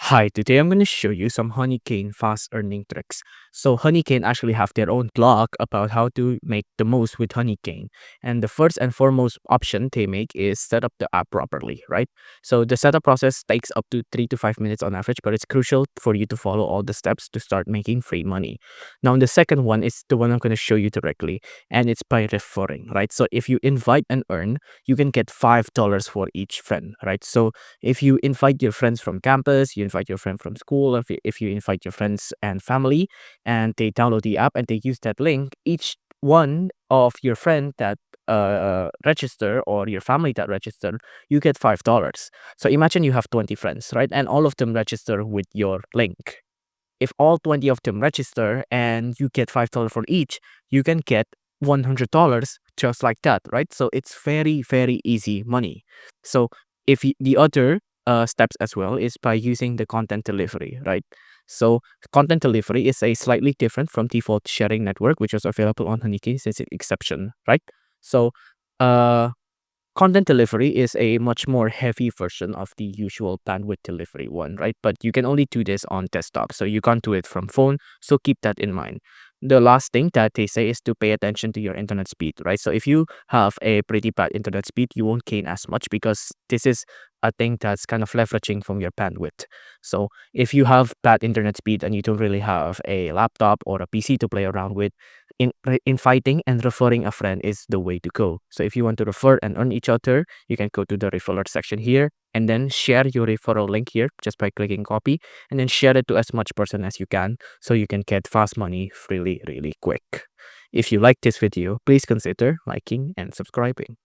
Hi, today I'm going to show you some Honeygain fast earning tricks. So Honeygain actually have their own blog about how to make the most with Honeygain. And the first and foremost option they make is set up the app properly, right? So the setup process takes up to 3 to 5 minutes on average, but it's crucial for you to follow all the steps to start making free money. Now, the second one is the one I'm going to show you directly, and it's by referring, right? So if you invite and earn, you can get $5 for each friend, right? So if you invite your friends from campus, you invite your friend from school, if you invite your friends and family, and they download the app and they use that link, each one of your friend that register or your family that register, you get $5. So imagine you have 20 friends, right? And all of them register with your link. If all 20 of them register and you get $5 for each, you can get $100 just like that, right? So it's very, very easy money. So the other steps as well is by using the content delivery, right? So content delivery is a slightly different from default sharing network, which is available on Honeygain since it's exception, right? So uh, content delivery is a much more heavy version of the usual bandwidth delivery one, right? But you can only do this on desktop, so you can't do it from phone. So keep that in mind. The last thing that they say is to pay attention to your internet speed, right? So if you have a pretty bad internet speed, you won't gain as much because this is a thing that's kind of leveraging from your bandwidth. So if you have bad internet speed and you don't really have a laptop or a PC to play around with, inviting and referring a friend is the way to go. So if you want to refer and earn each other, you can go to the referral section here and then share your referral link here just by clicking copy, and then share it to as much person as you can so you can get fast money really, really quick. If you like this video, please consider liking and subscribing.